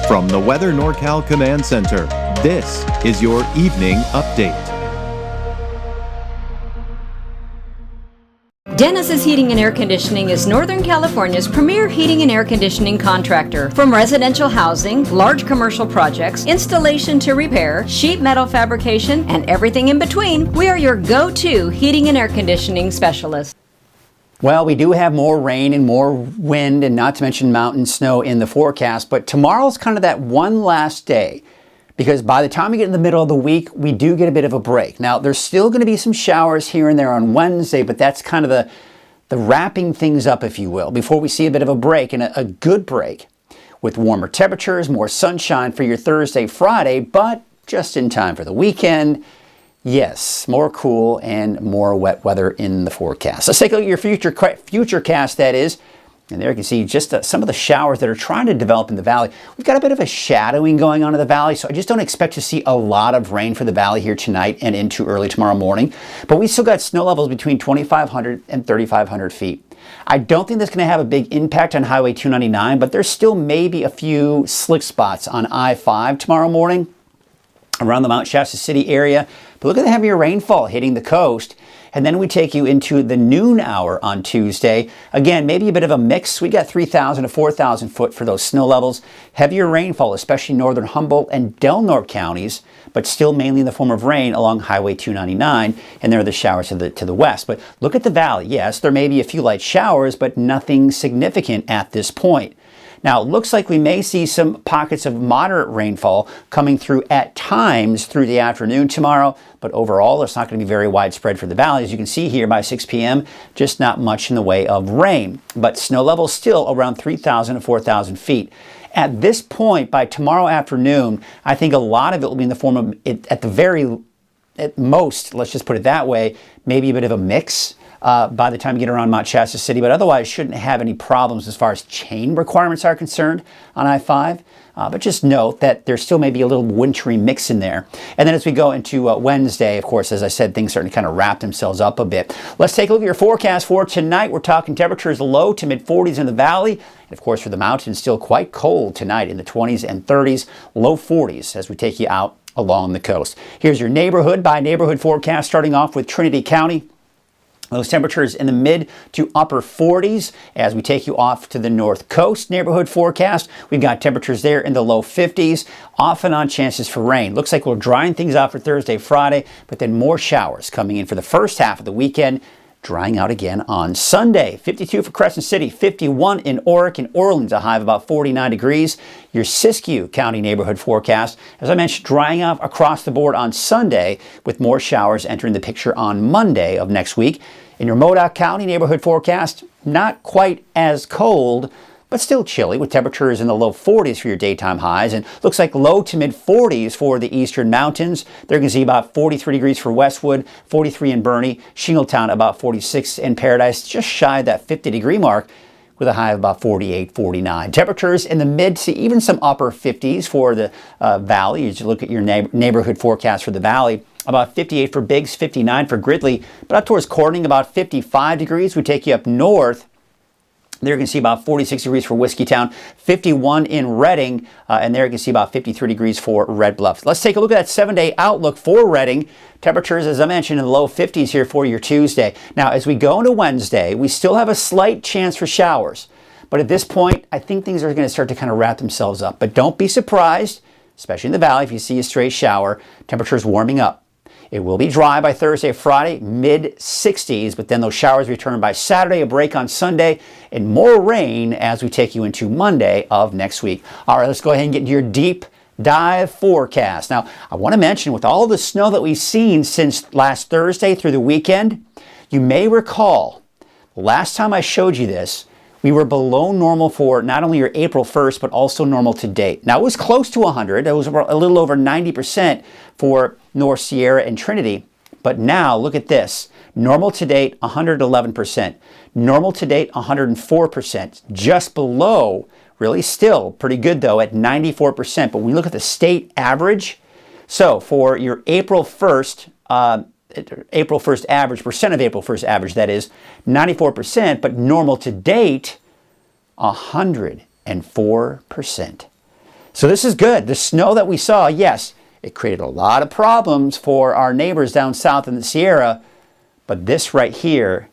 From the Weather NorCal Command Center, this is your Evening Update. Dennis's Heating and Air Conditioning is Northern California's premier heating and air conditioning contractor. From residential housing, large commercial projects, installation to repair, sheet metal fabrication, and everything in between, we are your go-to heating and air conditioning specialist. Well, we do have more rain and more wind, and not to mention mountain snow in the forecast, but tomorrow's kind of that one last day, because by the time we get in the middle of the week, we do get a bit of a break. Now, there's still going to be some showers here and there on Wednesday, but that's kind of the wrapping things up, if you will, before we see a bit of a break, and a good break with warmer temperatures, more sunshine for your Thursday, Friday, but just in time for the weekend. Yes, more cool and more wet weather in the forecast. Let's take a look at your future cast, that is. And there you can see just some of the showers that are trying to develop in the valley. We've got a bit of a shadowing going on in the valley, so I just don't expect to see a lot of rain for the valley here tonight and into early tomorrow morning. But we still got snow levels between 2,500 and 3,500 feet. I don't think that's going to have a big impact on Highway 299, but there's still maybe a few slick spots on I-5 tomorrow morning around the Mount Shasta City area. But look at the heavier rainfall hitting the coast. And then we take you into the noon hour on Tuesday. Again, maybe a bit of a mix. We got 3,000 to 4,000 foot for those snow levels. Heavier rainfall, especially northern Humboldt and Del Norte counties, but still mainly in the form of rain along Highway 299. And there are the showers to the west. But look at the valley. Yes, there may be a few light showers, but nothing significant at this point. Now, it looks like we may see some pockets of moderate rainfall coming through at times through the afternoon tomorrow, but overall, it's not going to be very widespread for the valley. As you can see here by 6 p.m., just not much in the way of rain, but snow levels still around 3,000 to 4,000 feet. At this point, by tomorrow afternoon, I think a lot of it will be in the form of, at most, let's just put it that way, maybe a bit of a mix. By the time you get around Mount Shasta City, but otherwise shouldn't have any problems as far as chain requirements are concerned on I-5. But just note that there still may be a little wintry mix in there. And then as we go into Wednesday, of course, as I said, things starting to kind of wrap themselves up a bit. Let's take a look at your forecast for tonight. We're talking temperatures low to mid 40s in the valley. And of course, for the mountains, still quite cold tonight in the 20s and 30s, low 40s as we take you out along the coast. Here's your neighborhood by neighborhood forecast, starting off with Trinity County. Those temperatures in the mid to upper 40s as we take you off to the north coast neighborhood forecast. We've got temperatures there in the low 50s, off and on chances for rain. Looks like we're drying things out for Thursday, Friday, but then more showers coming in for the first half of the weekend, drying out again on Sunday. 52 for Crescent City, 51 in Oric and Orleans, a high of about 49 degrees. Your Siskiyou County neighborhood forecast, as I mentioned, drying out across the board on Sunday with more showers entering the picture on Monday of next week. In your Modoc County neighborhood forecast, not quite as cold, but still chilly with temperatures in the low 40s for your daytime highs, and looks like low to mid 40s for the eastern mountains. They're going to see about 43 degrees for Westwood, 43 in Bernie, Shingletown about 46 in Paradise, just shy of that 50 degree mark with a high of about 48, 49. Temperatures in the mid to even some upper 50s for the valley as you look at your neighborhood forecast for the valley. About 58 for Biggs, 59 for Gridley, but up towards Corning about 55 degrees. We take you up north. There you can see about 46 degrees for Whiskeytown, 51 in Redding, and there you can see about 53 degrees for Red Bluff. Let's take a look at that 7-day outlook for Redding. Temperatures, as I mentioned, in the low 50s here for your Tuesday. Now, as we go into Wednesday, we still have a slight chance for showers. But at this point, I think things are going to start to kind of wrap themselves up. But don't be surprised, especially in the valley, if you see a stray shower. Temperatures warming up. It will be dry by Thursday, Friday, mid-60s, but then those showers return by Saturday, a break on Sunday, and more rain as we take you into Monday of next week. All right, let's go ahead and get into your deep dive forecast. Now, I want to mention with all the snow that we've seen since last Thursday through the weekend, you may recall last time I showed you this, we were below normal for not only your April 1st, but also normal to date. Now, it was close to 100. It was a little over 90% for North Sierra and Trinity. But now, look at this. Normal to date, 111%. Normal to date, 104%. Just below, really still pretty good, though, at 94%. But when we look at the state average, so for your April 1st average, percent of April 1st average, that is 94%, but normal to date, 104%. So this is good. The snow that we saw, yes, it created a lot of problems for our neighbors down south in the Sierra, but this right here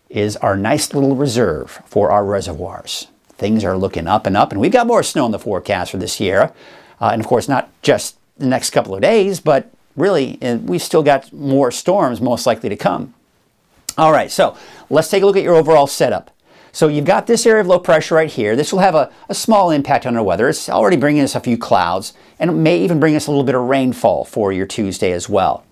is our nice little reserve for our reservoirs. Things are looking up and up, and we've got more snow in the forecast for the Sierra. And of course, not just the next couple of days, but really, we've still got more storms most likely to come. All right, so let's take a look at your overall setup. So you've got this area of low pressure right here. This will have a small impact on our weather. It's already bringing us a few clouds, and it may even bring us a little bit of rainfall for your Tuesday as well.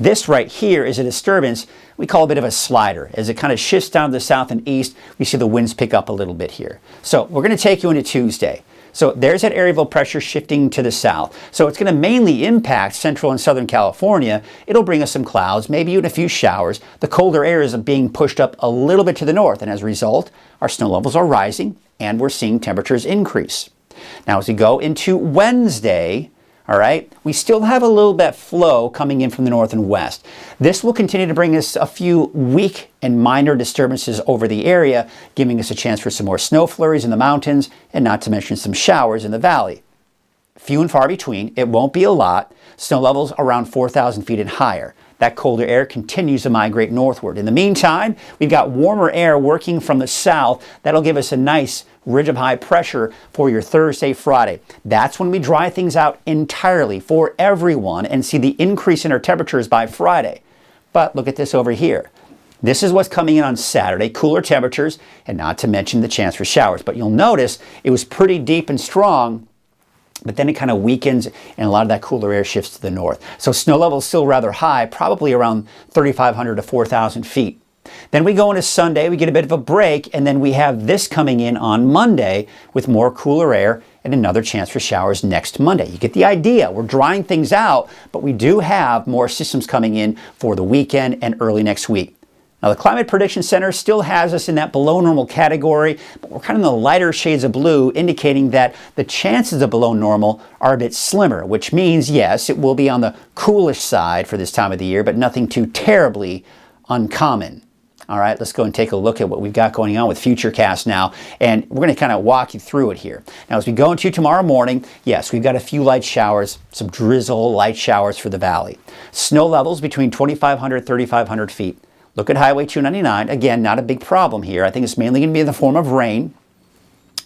This right here is a disturbance we call a bit of a slider. As it kind of shifts down to the south and east, we see the winds pick up a little bit here. So we're going to take you into Tuesday. So there's that area of low pressure shifting to the south. So it's going to mainly impact central and southern California. It'll bring us some clouds, maybe even a few showers. The colder air is being pushed up a little bit to the north, and as a result, our snow levels are rising and we're seeing temperatures increase. Now as we go into Wednesday, all right, we still have a little bit flow coming in from the north and west. This will continue to bring us a few weak and minor disturbances over the area, giving us a chance for some more snow flurries in the mountains, and not to mention some showers in the valley. Few and far between, it won't be a lot. Snow levels around 4,000 feet and higher. That colder air continues to migrate northward. In the meantime, we've got warmer air working from the south. That'll give us a nice ridge of high pressure for your Thursday, Friday. That's when we dry things out entirely for everyone and see the increase in our temperatures by Friday. But look at this over here. This is what's coming in on Saturday, cooler temperatures, and not to mention the chance for showers. But you'll notice it was pretty deep and strong, but then it kind of weakens and a lot of that cooler air shifts to the north. So snow levels still rather high, probably around 3,500 to 4,000 feet. Then we go into Sunday, we get a bit of a break, and then we have this coming in on Monday with more cooler air and another chance for showers next Monday. You get the idea. We're drying things out, but we do have more systems coming in for the weekend and early next week. Now, the Climate Prediction Center still has us in that below normal category, but we're kind of in the lighter shades of blue, indicating that the chances of below normal are a bit slimmer, which means, yes, it will be on the coolish side for this time of the year, but nothing too terribly uncommon. All right, let's go and take a look at what we've got going on with Futurecast now, and we're going to kind of walk you through it here. Now, as we go into tomorrow morning, yes, we've got a few light showers, some drizzle, light showers for the valley. Snow levels between 2,500 and 3,500 feet. Look at Highway 299. Again, not a big problem here. I think it's mainly going to be in the form of rain.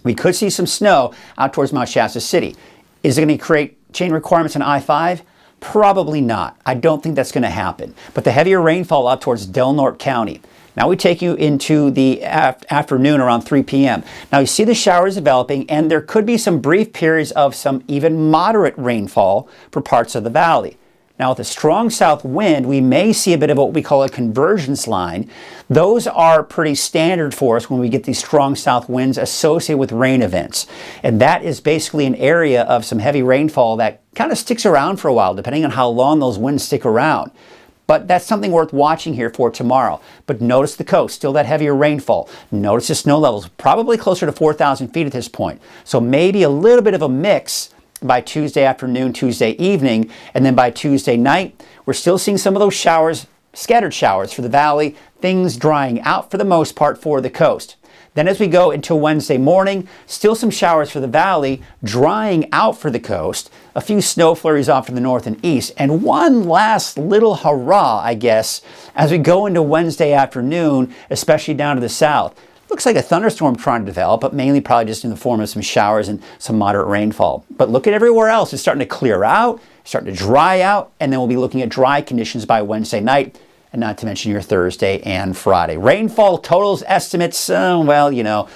We could see some snow out towards Mount Shasta City. Is it going to create chain requirements on I-5? Probably not. I don't think that's going to happen. But the heavier rainfall out towards Del Norte County. Now we take you into the afternoon around 3 p.m. Now you see the showers developing, and there could be some brief periods of some even moderate rainfall for parts of the valley. Now with a strong south wind, we may see a bit of what we call a convergence line. Those are pretty standard for us when we get these strong south winds associated with rain events. And that is basically an area of some heavy rainfall that kind of sticks around for a while, depending on how long those winds stick around. But that's something worth watching here for tomorrow. But notice the coast, still that heavier rainfall. Notice the snow levels, probably closer to 4,000 feet at this point. So maybe a little bit of a mix by Tuesday afternoon, Tuesday evening, and then by Tuesday night, we're still seeing some of those showers, scattered showers for the valley, things drying out for the most part for the coast. Then as we go into Wednesday morning, still some showers for the valley, drying out for the coast, a few snow flurries off to the north and east, and one last little hurrah, I guess, as we go into Wednesday afternoon, especially down to the south. Looks like a thunderstorm trying to develop, but mainly probably just in the form of some showers and some moderate rainfall. But look at everywhere else. It's starting to clear out, starting to dry out, and then we'll be looking at dry conditions by Wednesday night, and not to mention your Thursday and Friday. Rainfall totals estimates, well, you know,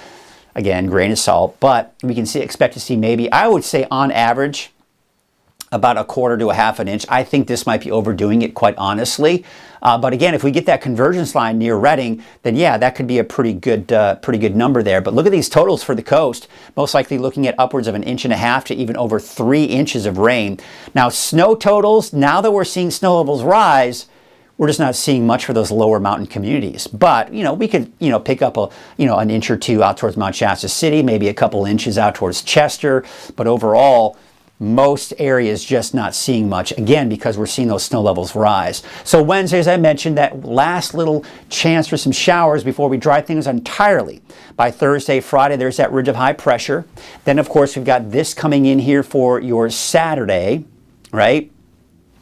again, grain of salt, but we can expect to see maybe, I would say on average, about a quarter to a half an inch. I think this might be overdoing it, quite honestly. But again, if we get that convergence line near Redding, then yeah, that could be a pretty good number there. But look at these totals for the coast, most likely looking at upwards of 1.5 inches to even over 3 inches of rain. Now, snow totals, now that we're seeing snow levels rise, we're just not seeing much for those lower mountain communities. But, you know, we could, you know, pick up an inch or two out towards Mount Shasta City, maybe a couple inches out towards Chester. But overall, Most areas just not seeing much, again, because we're seeing those snow levels rise. So Wednesday, as I mentioned, that last little chance for some showers before we dry things entirely. By Thursday, Friday, there's that ridge of high pressure. Then, of course, we've got this coming in here for your Saturday, right?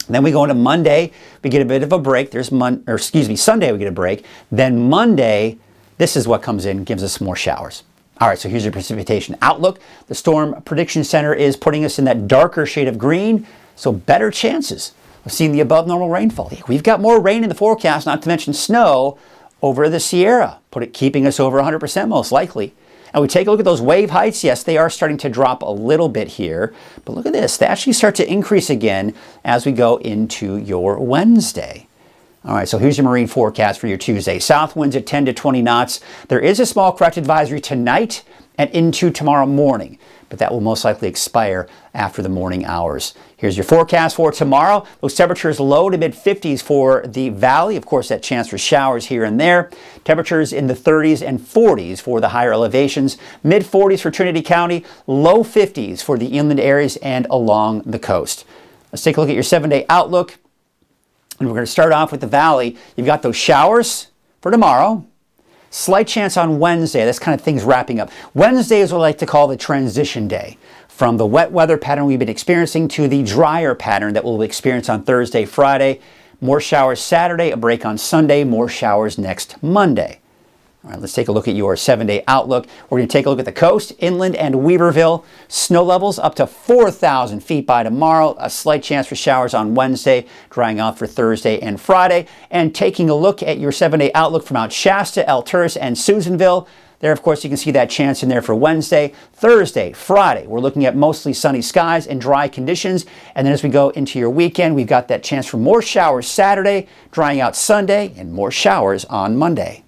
Then we go into Monday, we get a bit of a break. Sunday we get a break. Then Monday, this is what comes in, gives us some more showers. All right, so here's your precipitation outlook. The Storm Prediction Center is putting us in that darker shade of green, so better chances of seeing the above normal rainfall. We've got more rain in the forecast, not to mention snow over the Sierra, keeping us over 100% most likely. And we take a look at those wave heights. Yes, they are starting to drop a little bit here, but look at this. They actually start to increase again as we go into your Wednesday. All right, so here's your marine forecast for your Tuesday. South winds at 10 to 20 knots. There is a small correct advisory tonight and into tomorrow morning, but that will most likely expire after the morning hours. Here's your forecast for tomorrow. Those temperatures low to mid 50s for the valley. Of course, that chance for showers here and there. Temperatures in the 30s and 40s for the higher elevations. Mid 40s for Trinity County. Low 50s for the inland areas and along the coast. Let's take a look at your 7-day outlook. And we're going to start off with the valley. You've got those showers for tomorrow. Slight chance on Wednesday. That's kind of things wrapping up. Wednesday is what I like to call the transition day from the wet weather pattern we've been experiencing to the drier pattern that we'll experience on Thursday, Friday. More showers Saturday, a break on Sunday, more showers next Monday. All right, let's take a look at your 7-day outlook. We're going to take a look at the coast, inland, and Weaverville. Snow levels up to 4,000 feet by tomorrow. A slight chance for showers on Wednesday, drying out for Thursday and Friday. And taking a look at your 7-day outlook from Mount Shasta, Alturas, and Susanville. There, of course, you can see that chance in there for Wednesday. Thursday, Friday, we're looking at mostly sunny skies and dry conditions. And then as we go into your weekend, we've got that chance for more showers Saturday, drying out Sunday, and more showers on Monday.